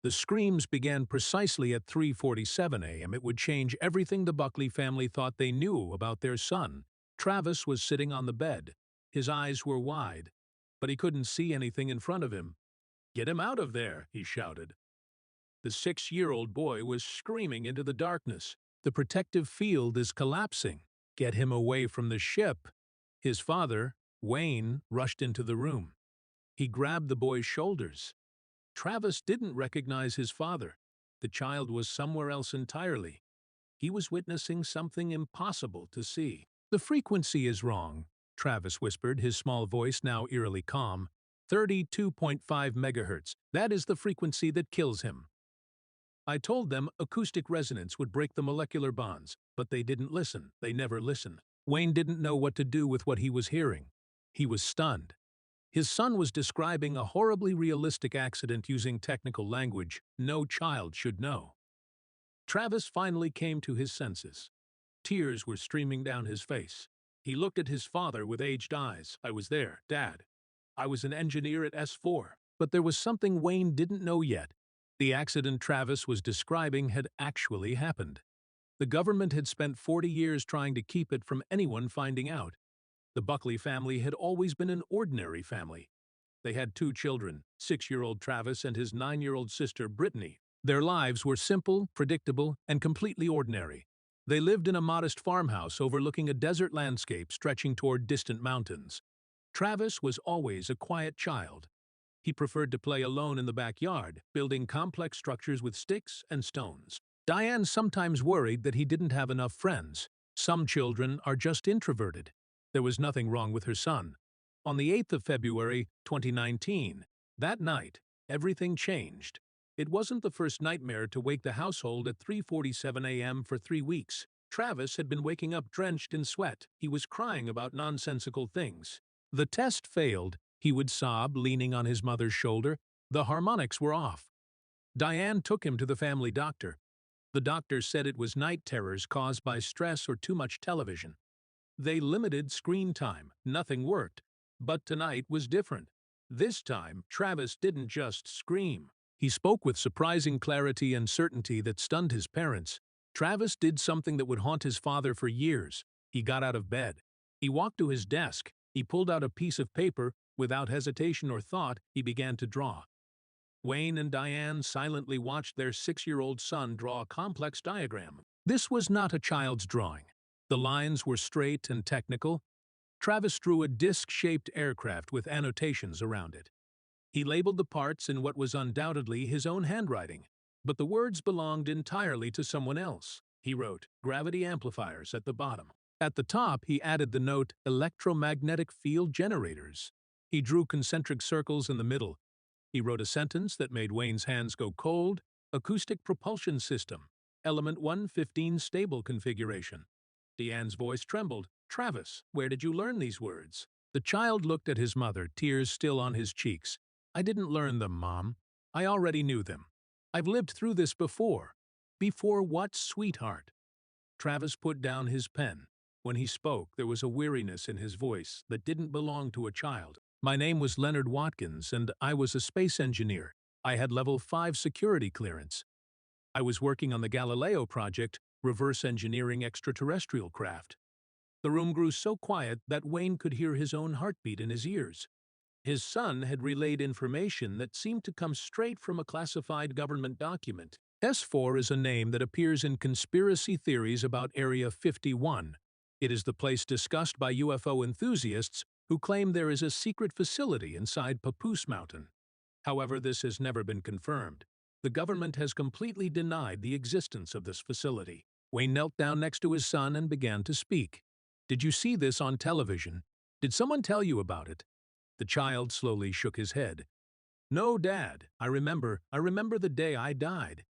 The screams began precisely at 3:47 a.m. It would change everything the Buckley family thought they knew about their son. Travis was sitting on the bed. His eyes were wide, but he couldn't see anything in front of him. "Get him out of there," he shouted. The 6-year-old boy was screaming into the darkness. "The protective field is collapsing. Get him away from the ship." His father, Wayne, rushed into the room. He grabbed the boy's shoulders. Travis didn't recognize his father. The child was somewhere else entirely. He was witnessing something impossible to see. "The frequency is wrong," Travis whispered, his small voice now eerily calm. 32.5 megahertz. That is the frequency that kills him. I told them acoustic resonance would break the molecular bonds, but they didn't listen. They never listen. Wayne didn't know what to do with what he was hearing. He was stunned. His son was describing a horribly realistic accident using technical language no child should know. Travis finally came to his senses. Tears were streaming down his face. He looked at his father with aged eyes. "I was there, Dad. I was an engineer at S4. But there was something Wayne didn't know yet. The accident Travis was describing had actually happened. The government had spent 40 years trying to keep it from anyone finding out. The Buckley family had always been an ordinary family. They had 2 children, 6-year-old Travis and his 9-year-old sister Brittany. Their lives were simple, predictable, and completely ordinary. They lived in a modest farmhouse overlooking a desert landscape stretching toward distant mountains. Travis was always a quiet child. He preferred to play alone in the backyard, building complex structures with sticks and stones. Diane sometimes worried that he didn't have enough friends. Some children are just introverted. There was nothing wrong with her son. On the 8th of February, 2019, that night, everything changed. It wasn't the first nightmare to wake the household at 3:47 a.m. for 3 weeks. Travis had been waking up drenched in sweat. He was crying about nonsensical things. The test failed. He would sob, leaning on his mother's shoulder. The harmonics were off. Diane took him to the family doctor. The doctor said it was night terrors caused by stress or too much television. They limited screen time. Nothing worked. But tonight was different. This time, Travis didn't just scream. He spoke with surprising clarity and certainty that stunned his parents. Travis did something that would haunt his father for years. He got out of bed. He walked to his desk. He pulled out a piece of paper. Without hesitation or thought, he began to draw. Wayne and Diane silently watched their 6-year-old son draw a complex diagram. This was not a child's drawing. The lines were straight and technical. Travis drew a disc-shaped aircraft with annotations around it. He labeled the parts in what was undoubtedly his own handwriting, but the words belonged entirely to someone else. He wrote, "Gravity amplifiers" at the bottom. At the top, he added the note, "electromagnetic field generators." He drew concentric circles in the middle. He wrote a sentence that made Wayne's hands go cold, "acoustic propulsion system, element 115 stable configuration." Deanne's voice trembled. "Travis, where did you learn these words?" The child looked at his mother, tears still on his cheeks. "I didn't learn them, Mom. I already knew them. I've lived through this before." "Before what, sweetheart?" Travis put down his pen. When he spoke, there was a weariness in his voice that didn't belong to a child. "My name was Leonard Watkins, and I was a space engineer. I had level 5 security clearance. I was working on the Galileo Project, reverse engineering extraterrestrial craft." The room grew so quiet that Wayne could hear his own heartbeat in his ears. His son had relayed information that seemed to come straight from a classified government document. S4 is a name that appears in conspiracy theories about Area 51. It is the place discussed by UFO enthusiasts who claim there is a secret facility inside Papoose Mountain. However, this has never been confirmed. The government has completely denied the existence of this facility. Wayne knelt down next to his son and began to speak. "Did you see this on television? Did someone tell you about it?" The child slowly shook his head. "No, Dad. I remember the day I died."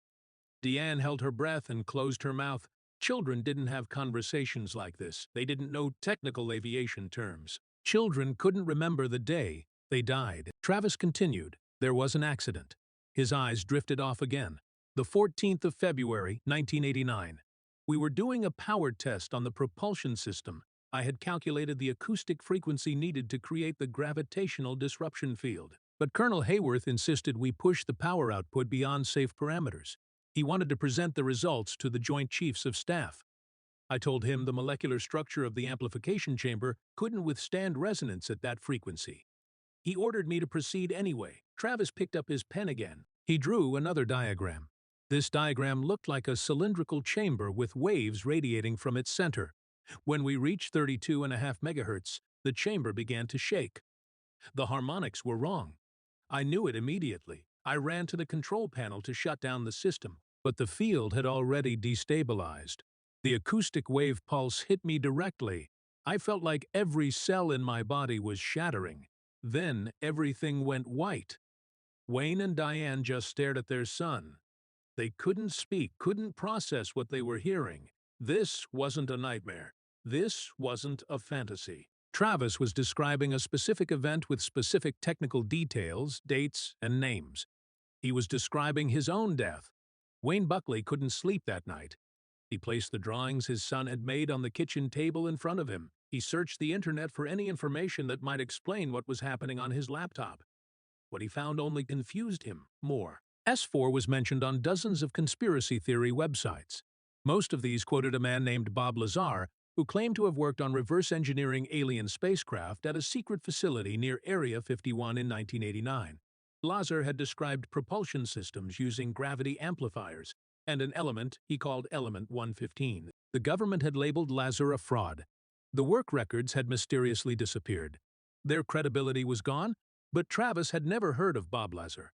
Deanne held her breath and closed her mouth. Children didn't have conversations like this. They didn't know technical aviation terms. Children couldn't remember the day they died. Travis continued. "There was an accident." His eyes drifted off again. "The 14th of February, 1989. We were doing a power test on the propulsion system. I had calculated the acoustic frequency needed to create the gravitational disruption field. But Colonel Hayworth insisted we push the power output beyond safe parameters. He wanted to present the results to the Joint Chiefs of Staff. I told him the molecular structure of the amplification chamber couldn't withstand resonance at that frequency. He ordered me to proceed anyway. Travis picked up his pen again. He drew another diagram. This diagram looked like a cylindrical chamber with waves radiating from its center. When we reached 32.5 megahertz, the chamber began to shake. The harmonics were wrong. I knew it immediately. I ran to the control panel to shut down the system, but the field had already destabilized. The acoustic wave pulse hit me directly. I felt like every cell in my body was shattering. Then everything went white. Wayne and Diane just stared at their son. They couldn't speak, couldn't process what they were hearing. This wasn't a nightmare. This wasn't a fantasy. Travis was describing a specific event with specific technical details, dates, and names. He was describing his own death. Wayne Buckley couldn't sleep that night. He placed the drawings his son had made on the kitchen table in front of him. He searched the internet for any information that might explain what was happening on his laptop. What he found only confused him more. S4 was mentioned on dozens of conspiracy theory websites. Most of these quoted a man named Bob Lazar, who claimed to have worked on reverse engineering alien spacecraft at a secret facility near Area 51 in 1989. Lazar had described propulsion systems using gravity amplifiers and an element he called Element 115. The government had labeled Lazar a fraud. The work records had mysteriously disappeared. Their credibility was gone, but Travis had never heard of Bob Lazar.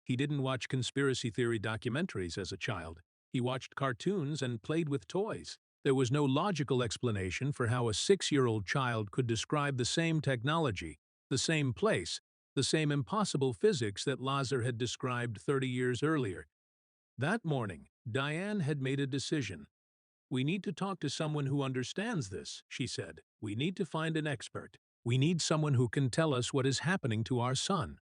He didn't watch conspiracy theory documentaries as a child. He watched cartoons and played with toys. There was no logical explanation for how a 6-year-old child could describe the same technology, the same place, the same impossible physics that Lazar had described 30 years earlier. That morning, Diane had made a decision. "We need to talk to someone who understands this," she said. "We need to find an expert. We need someone who can tell us what is happening to our son."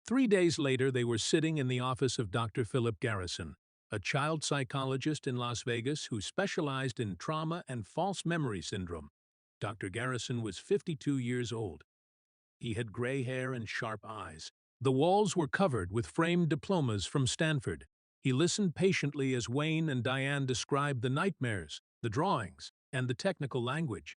3 days later, they were sitting in the office of Dr. Philip Garrison, a child psychologist in Las Vegas who specialized in trauma and false memory syndrome. Dr. Garrison was 52 years old. He had gray hair and sharp eyes. The walls were covered with framed diplomas from Stanford. He listened patiently as Wayne and Diane described the nightmares, the drawings, and the technical language.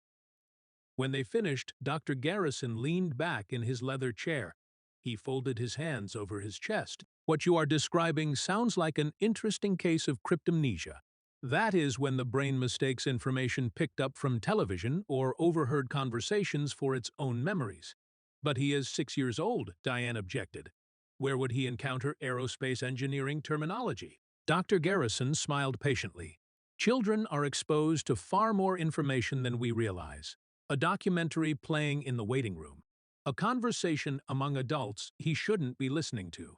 When they finished, Dr. Garrison leaned back in his leather chair. He folded his hands over his chest. "What you are describing sounds like an interesting case of cryptomnesia. That is when the brain mistakes information picked up from television or overheard conversations for its own memories." "But he is 6 years old," Diane objected. "Where would he encounter aerospace engineering terminology?" Dr. Garrison smiled patiently. "Children are exposed to far more information than we realize. A documentary playing in the waiting room. A conversation among adults he shouldn't be listening to.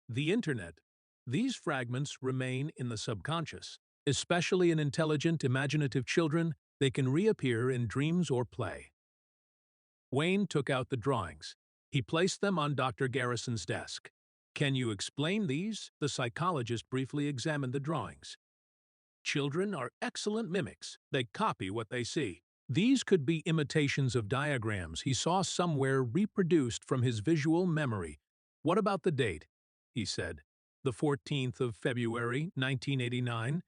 The internet. These fragments remain in the subconscious. Especially in intelligent, imaginative children, they can reappear in dreams or play." Wayne took out the drawings. He placed them on Dr. Garrison's desk. "Can you explain these?" The psychologist briefly examined the drawings. "Children are excellent mimics. They copy what they see. These could be imitations of diagrams he saw somewhere reproduced from his visual memory." "What about the date?" he said. "The 14th of February, 1989.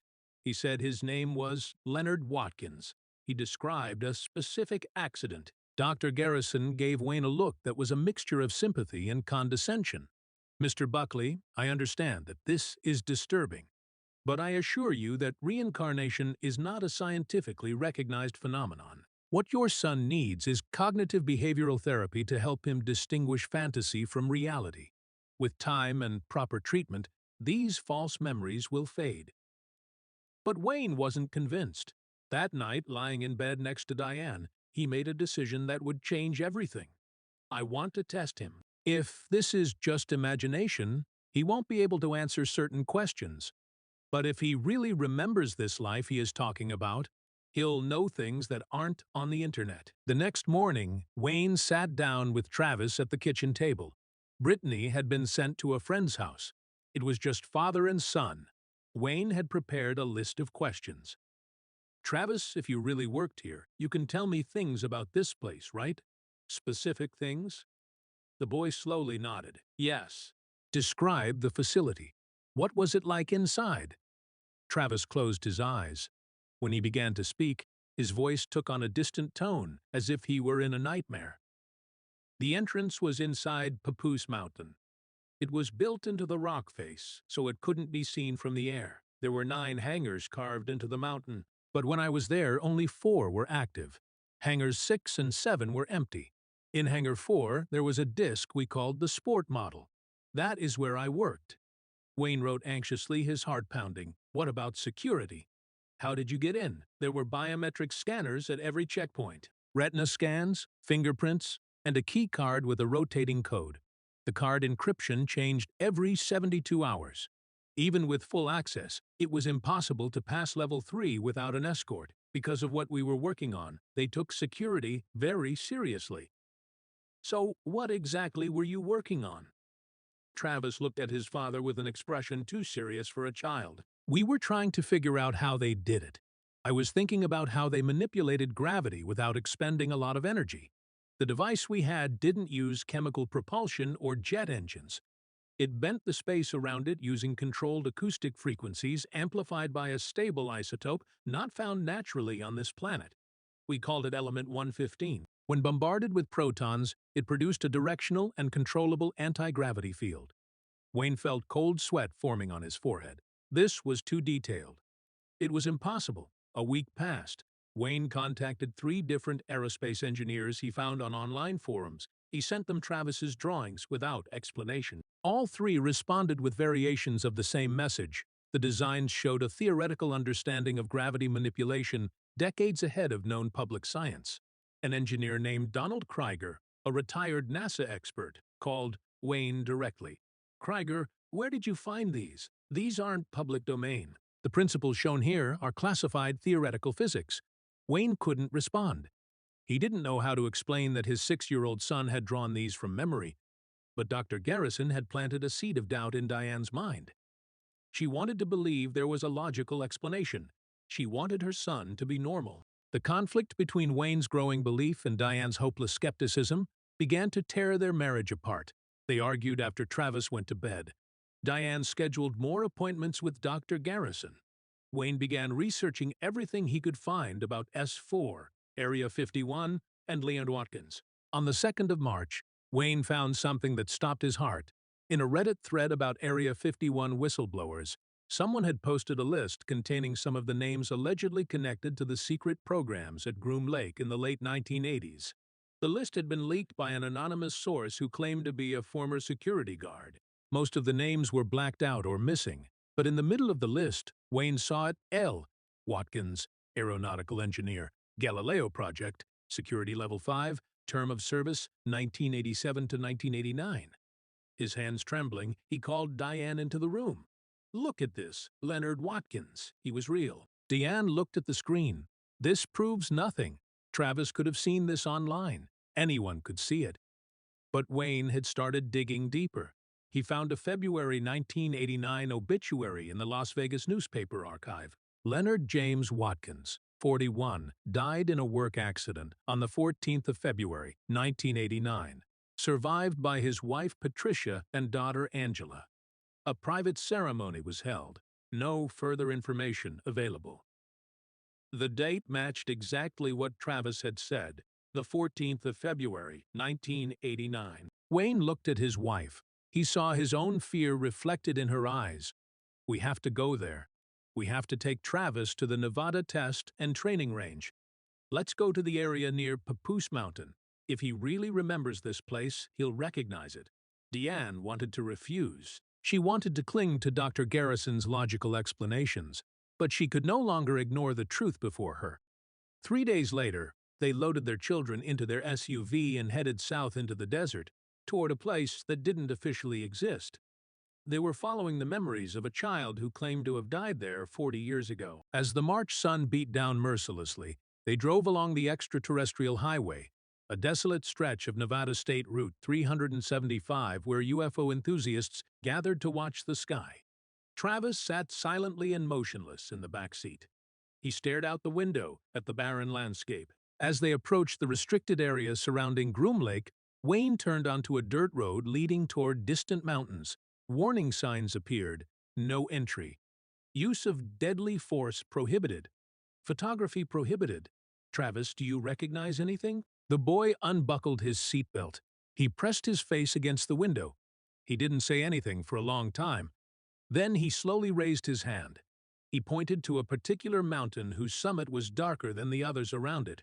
He said his name was Leonard Watkins. He described a specific accident." Dr. Garrison gave Wayne a look that was a mixture of sympathy and condescension. "Mr. Buckley, I understand that this is disturbing. But I assure you that reincarnation is not a scientifically recognized phenomenon. What your son needs is cognitive behavioral therapy to help him distinguish fantasy from reality. With time and proper treatment, these false memories will fade." But Wayne wasn't convinced. That night, lying in bed next to Diane, he made a decision that would change everything. "I want to test him. If this is just imagination, he won't be able to answer certain questions. But if he really remembers this life he is talking about, he'll know things that aren't on the internet." The next morning, Wayne sat down with Travis at the kitchen table. Brittany had been sent to a friend's house. It was just father and son. Wayne had prepared a list of questions. "Travis, if you really worked here, you can tell me things about this place, right? Specific things?" The boy slowly nodded. Yes. Describe the facility. What was it like inside? Travis closed his eyes. When he began to speak, his voice took on a distant tone, as if he were in a nightmare. The entrance was inside Papoose Mountain. It was built into the rock face, so it couldn't be seen from the air. There were 9 hangars carved into the mountain, but when I was there, only 4 were active. Hangars 6 and 7 were empty. In Hangar 4, there was a disc we called the Sport Model. That is where I worked. Wayne wrote anxiously, his heart pounding. What about security? How did you get in? There were biometric scanners at every checkpoint. Retina scans, fingerprints, and a key card with a rotating code. The card encryption changed every 72 hours. Even with full access, it was impossible to pass level 3 without an escort. Because of what we were working on, they took security very seriously. So, what exactly were you working on? Travis looked at his father with an expression too serious for a child. We were trying to figure out how they did it. I was thinking about how they manipulated gravity without expending a lot of energy. The device we had didn't use chemical propulsion or jet engines. It bent the space around it using controlled acoustic frequencies amplified by a stable isotope not found naturally on this planet. We called it element 115. When bombarded with protons, it produced a directional and controllable anti-gravity field. Wayne felt cold sweat forming on his forehead. This was too detailed. It was impossible. A week passed. Wayne contacted 3 different aerospace engineers he found on online forums. He sent them Travis's drawings without explanation. All 3 responded with variations of the same message. The designs showed a theoretical understanding of gravity manipulation decades ahead of known public science. An engineer named Donald Krieger, a retired NASA expert, called Wayne directly. Krieger, where did you find these? These aren't public domain. The principles shown here are classified theoretical physics. Wayne couldn't respond. He didn't know how to explain that his 6-year-old son had drawn these from memory, but Dr. Garrison had planted a seed of doubt in Diane's mind. She wanted to believe there was a logical explanation. She wanted her son to be normal. The conflict between Wayne's growing belief and Diane's hopeless skepticism began to tear their marriage apart. They argued after Travis went to bed. Diane scheduled more appointments with Dr. Garrison. Wayne began researching everything he could find about S4, Area 51, and Leonard Watkins. On the 2nd of March, Wayne found something that stopped his heart. In a Reddit thread about Area 51 whistleblowers, someone had posted a list containing some of the names allegedly connected to the secret programs at Groom Lake in the late 1980s. The list had been leaked by an anonymous source who claimed to be a former security guard. Most of the names were blacked out or missing, but in the middle of the list, Wayne saw it: L. Watkins, aeronautical engineer, Galileo Project, security level 5, term of service 1987 to 1989. His hands trembling, he called Diane into the room. Look at this, Leonard Watkins. He was real. Diane looked at the screen. This proves nothing. Travis could have seen this online. Anyone could see it. But Wayne had started digging deeper. He found a February 1989 obituary in the Las Vegas newspaper archive. Leonard James Watkins, 41, died in a work accident on the 14th of February, 1989, survived by his wife Patricia and daughter Angela. A private ceremony was held. No further information available. The date matched exactly what Travis had said, the 14th of February, 1989. Wayne looked at his wife. He saw his own fear reflected in her eyes. We have to go there. We have to take Travis to the Nevada test and training range. Let's go to the area near Papoose Mountain. If he really remembers this place, he'll recognize it. Diane wanted to refuse. She wanted to cling to Dr. Garrison's logical explanations, but she could no longer ignore the truth before her. 3 days later, they loaded their children into their SUV and headed south into the desert, toward a place that didn't officially exist. They were following the memories of a child who claimed to have died there 40 years ago. As the March sun beat down mercilessly, they drove along the extraterrestrial highway, a desolate stretch of Nevada State Route 375 where UFO enthusiasts gathered to watch the sky. Travis sat silently and motionless in the back seat. He stared out the window at the barren landscape. As they approached the restricted area surrounding Groom Lake, Wayne turned onto a dirt road leading toward distant mountains. Warning signs appeared. No entry. Use of deadly force prohibited. Photography prohibited. Travis, do you recognize anything? The boy unbuckled his seatbelt. He pressed his face against the window. He didn't say anything for a long time. Then he slowly raised his hand. He pointed to a particular mountain whose summit was darker than the others around it.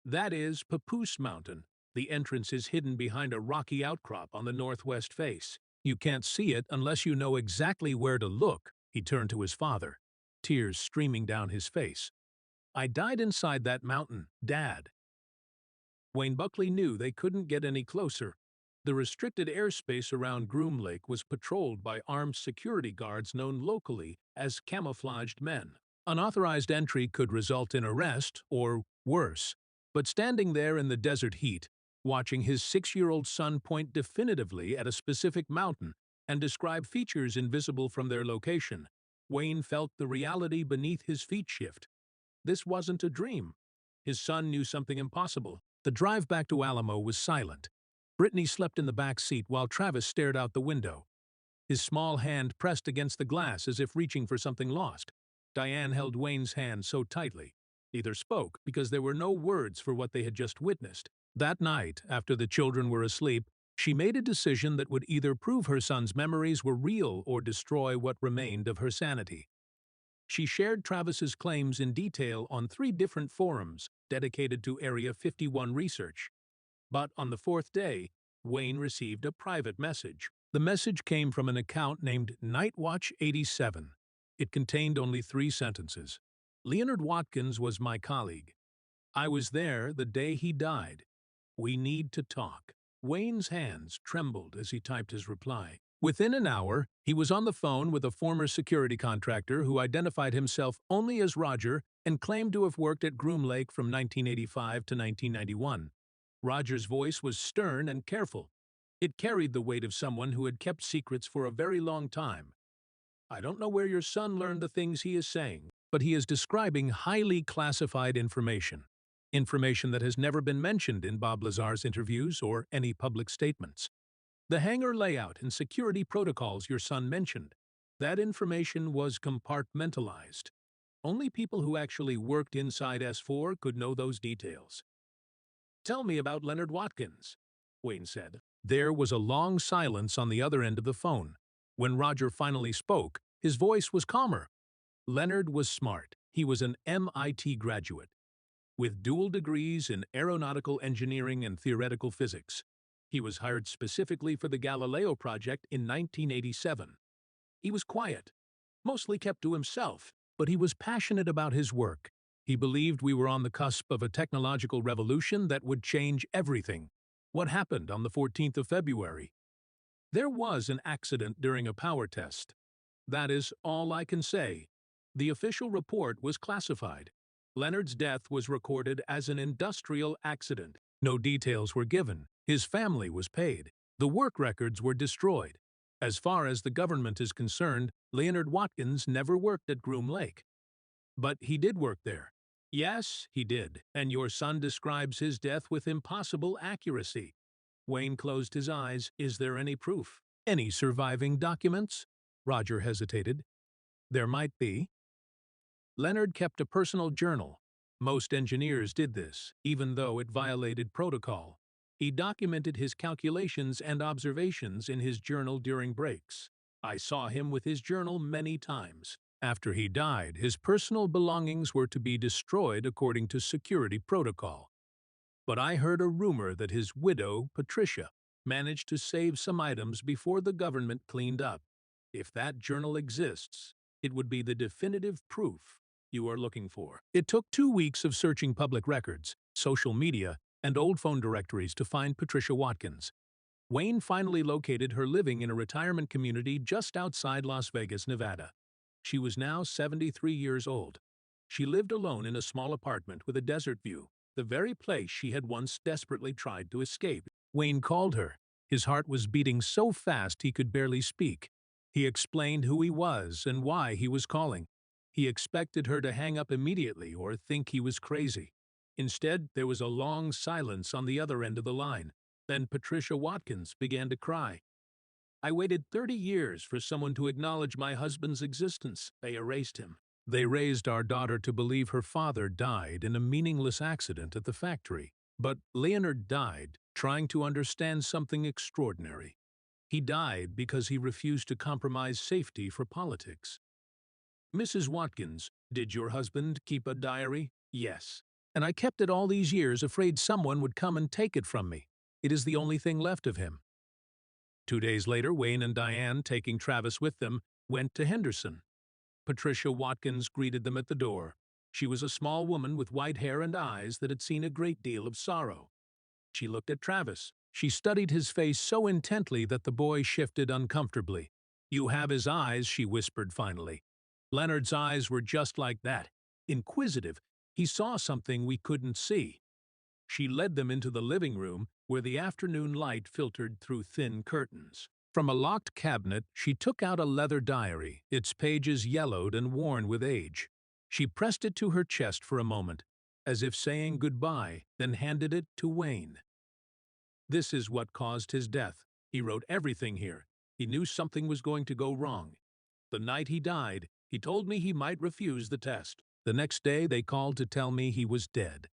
That is Papoose Mountain. The entrance is hidden behind a rocky outcrop on the northwest face. You can't see it unless you know exactly where to look. He turned to his father, tears streaming down his face. I died inside that mountain, Dad. Wayne Buckley knew they couldn't get any closer. The restricted airspace around Groom Lake was patrolled by armed security guards known locally as camouflaged men. Unauthorized entry could result in arrest, or worse. But standing there in the desert heat, watching his 6-year-old son point definitively at a specific mountain and describe features invisible from their location, Wayne felt the reality beneath his feet shift. This wasn't a dream. His son knew something impossible. The drive back to Alamo was silent. Brittany slept in the back seat while Travis stared out the window. His small hand pressed against the glass as if reaching for something lost. Diane held Wayne's hand so tightly. Neither spoke because there were no words for what they had just witnessed. That night, after the children were asleep, she made a decision that would either prove her son's memories were real or destroy what remained of her sanity. She shared Travis's claims in detail on 3 different forums dedicated to Area 51 research. But on the 4th day, Wayne received a private message. The message came from an account named Nightwatch 87. It contained only 3 sentences. Leonard Watkins was my colleague. I was there the day he died. We need to talk. Wayne's hands trembled as he typed his reply. Within an hour, he was on the phone with a former security contractor who identified himself only as Roger and claimed to have worked at Groom Lake from 1985 to 1991. Roger's voice was stern and careful. It carried the weight of someone who had kept secrets for a very long time. I don't know where your son learned the things he is saying, but he is describing highly classified information. Information that has never been mentioned in Bob Lazar's interviews or any public statements. The hangar layout and security protocols your son mentioned, that information was compartmentalized. Only people who actually worked inside S4 could know those details. Tell me about Leonard Watkins, Wayne said. There was a long silence on the other end of the phone. When Roger finally spoke, his voice was calmer. Leonard was smart. He was an MIT graduate, with dual degrees in aeronautical engineering and theoretical physics. He was hired specifically for the Galileo Project in 1987. He was quiet, mostly kept to himself, but he was passionate about his work. He believed we were on the cusp of a technological revolution that would change everything. What happened on the 14th of February? There was an accident during a power test. That is all I can say. The official report was classified. Leonard's death was recorded as an industrial accident. No details were given. His family was paid. The work records were destroyed. As far as the government is concerned, Leonard Watkins never worked at Groom Lake. But he did work there. Yes, he did, and your son describes his death with impossible accuracy. Wayne closed his eyes. Is there any proof? Any surviving documents? Roger hesitated. There might be. Leonard kept a personal journal. Most engineers did this, even though it violated protocol. He documented his calculations and observations in his journal during breaks. I saw him with his journal many times. After he died, his personal belongings were to be destroyed according to security protocol. But I heard a rumor that his widow, Patricia, managed to save some items before the government cleaned up. If that journal exists, it would be the definitive proof you are looking for. It took 2 weeks of searching public records, social media, and old phone directories to find Patricia Watkins. Wayne finally located her living in a retirement community just outside Las Vegas, Nevada. She was now 73 years old. She lived alone in a small apartment with a desert view, the very place she had once desperately tried to escape. Wayne called her. His heart was beating so fast he could barely speak. He explained who he was and why he was calling. He expected her to hang up immediately or think he was crazy. Instead, there was a long silence on the other end of the line. Then Patricia Watkins began to cry. I waited 30 years for someone to acknowledge my husband's existence. They erased him. They raised our daughter to believe her father died in a meaningless accident at the factory. But Leonard died trying to understand something extraordinary. He died because he refused to compromise safety for politics. Mrs. Watkins, did your husband keep a diary? Yes. And I kept it all these years, afraid someone would come and take it from me. It is the only thing left of him. 2 days later, Wayne and Diane, taking Travis with them, went to Henderson. Patricia Watkins greeted them at the door. She was a small woman with white hair and eyes that had seen a great deal of sorrow. She looked at Travis. She studied his face so intently that the boy shifted uncomfortably. You have his eyes, she whispered finally. Leonard's eyes were just like that, inquisitive. He saw something we couldn't see. She led them into the living room, where the afternoon light filtered through thin curtains. From a locked cabinet, she took out a leather diary, its pages yellowed and worn with age. She pressed it to her chest for a moment, as if saying goodbye, then handed it to Wayne. This is what caused his death. He wrote everything here. He knew something was going to go wrong. The night he died, he told me he might refuse the test. The next day, they called to tell me he was dead.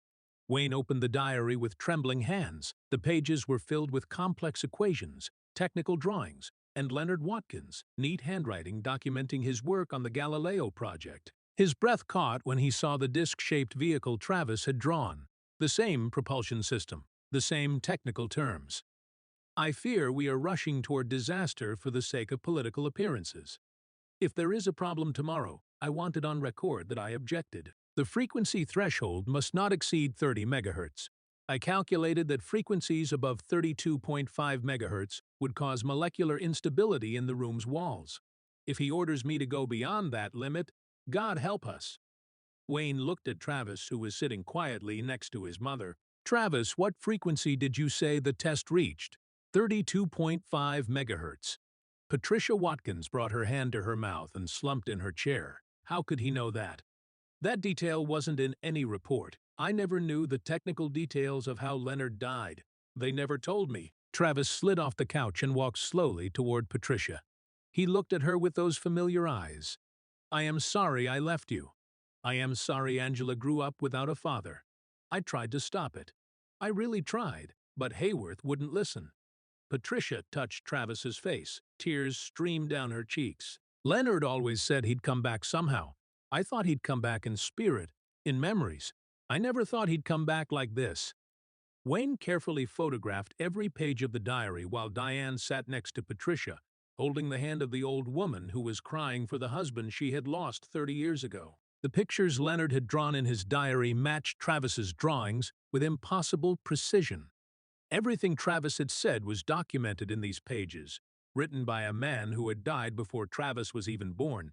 Wayne opened the diary with trembling hands. The pages were filled with complex equations, technical drawings, and Leonard Watkins' neat handwriting documenting his work on the Galileo Project. His breath caught when he saw the disc-shaped vehicle Travis had drawn. The same propulsion system, the same technical terms. I fear we are rushing toward disaster for the sake of political appearances. If there is a problem tomorrow, I want it on record that I objected. The frequency threshold must not exceed 30 megahertz. I calculated that frequencies above 32.5 megahertz would cause molecular instability in the room's walls. If he orders me to go beyond that limit, God help us. Wayne looked at Travis, who was sitting quietly next to his mother. Travis, what frequency did you say the test reached? 32.5 megahertz. Patricia Watkins brought her hand to her mouth and slumped in her chair. How could he know that? That detail wasn't in any report. I never knew the technical details of how Leonard died. They never told me. Travis slid off the couch and walked slowly toward Patricia. He looked at her with those familiar eyes. I am sorry I left you. I am sorry Angela grew up without a father. I tried to stop it. I really tried, but Hayworth wouldn't listen. Patricia touched Travis's face. Tears streamed down her cheeks. Leonard always said he'd come back somehow. I thought he'd come back in spirit, in memories. I never thought he'd come back like this. Wayne carefully photographed every page of the diary while Diane sat next to Patricia, holding the hand of the old woman who was crying for the husband she had lost 30 years ago. The pictures Leonard had drawn in his diary matched Travis's drawings with impossible precision. Everything Travis had said was documented in these pages, written by a man who had died before Travis was even born.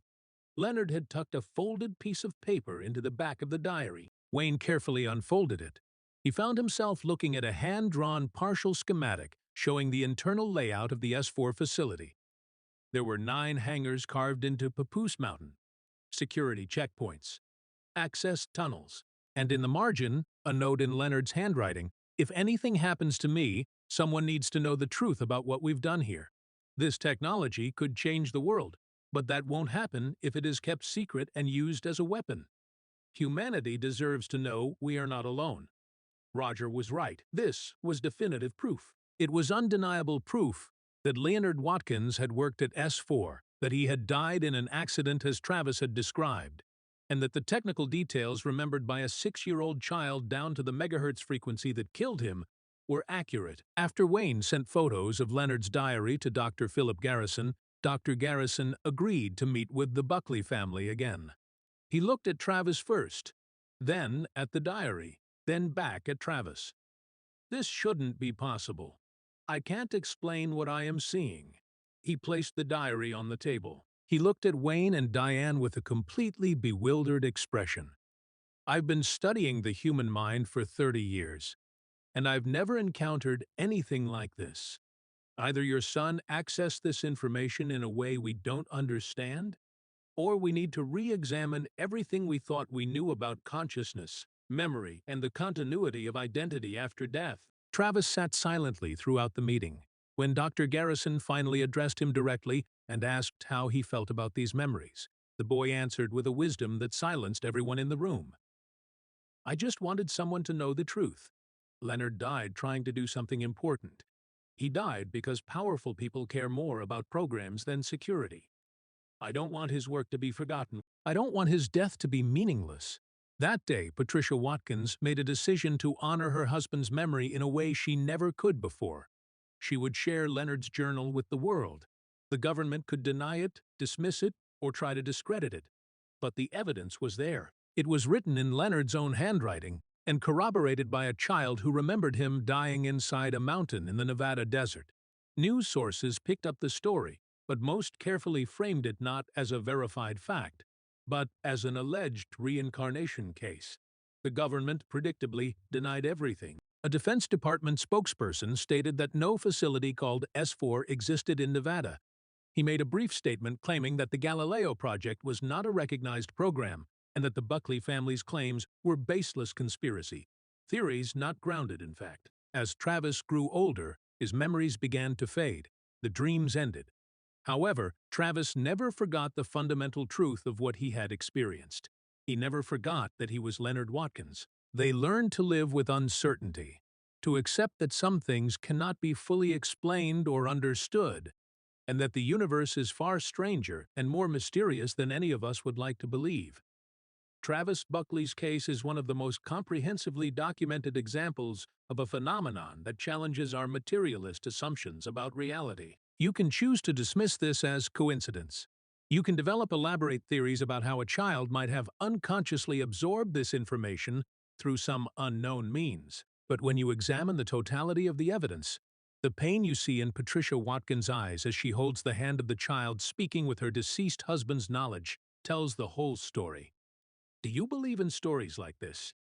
Leonard had tucked a folded piece of paper into the back of the diary. Wayne carefully unfolded it. He found himself looking at a hand-drawn partial schematic showing the internal layout of the S4 facility. There were 9 hangars carved into Papoose Mountain, security checkpoints, access tunnels, and in the margin, a note in Leonard's handwriting, if anything happens to me, someone needs to know the truth about what we've done here. This technology could change the world, but that won't happen if it is kept secret and used as a weapon. Humanity deserves to know we are not alone. Roger was right. This was definitive proof. It was undeniable proof that Leonard Watkins had worked at S4, that he had died in an accident as Travis had described, and that the technical details remembered by a 6-year-old child down to the megahertz frequency that killed him were accurate. After Wayne sent photos of Leonard's diary to Dr. Philip Garrison, Dr. Garrison agreed to meet with the Buckley family again. He looked at Travis first, then at the diary, then back at Travis. This shouldn't be possible. I can't explain what I am seeing. He placed the diary on the table. He looked at Wayne and Diane with a completely bewildered expression. I've been studying the human mind for 30 years, and I've never encountered anything like this. Either your son accessed this information in a way we don't understand, or we need to re-examine everything we thought we knew about consciousness, memory, and the continuity of identity after death. Travis sat silently throughout the meeting. When Dr. Garrison finally addressed him directly and asked how he felt about these memories, the boy answered with a wisdom that silenced everyone in the room. "I just wanted someone to know the truth. Leonard died trying to do something important. He died because powerful people care more about programs than security. I don't want his work to be forgotten. I don't want his death to be meaningless." That day, Patricia Watkins made a decision to honor her husband's memory in a way she never could before. She would share Leonard's journal with the world. The government could deny it, dismiss it, or try to discredit it. But the evidence was there. It was written in Leonard's own handwriting and corroborated by a child who remembered him dying inside a mountain in the Nevada desert. News sources picked up the story, but most carefully framed it not as a verified fact, but as an alleged reincarnation case. The government, predictably, denied everything. A Defense Department spokesperson stated that no facility called S4 existed in Nevada. He made a brief statement claiming that the Galileo Project was not a recognized program and that the Buckley family's claims were baseless conspiracy theories not grounded in fact. As Travis grew older, his memories began to fade. The dreams ended. However, Travis never forgot the fundamental truth of what he had experienced. He never forgot that he was Leonard Watkins. They learned to live with uncertainty, to accept that some things cannot be fully explained or understood, and that the universe is far stranger and more mysterious than any of us would like to believe. Travis Buckley's case is one of the most comprehensively documented examples of a phenomenon that challenges our materialist assumptions about reality. You can choose to dismiss this as coincidence. You can develop elaborate theories about how a child might have unconsciously absorbed this information through some unknown means. But when you examine the totality of the evidence, the pain you see in Patricia Watkins' eyes as she holds the hand of the child speaking with her deceased husband's knowledge tells the whole story. Do you believe in stories like this?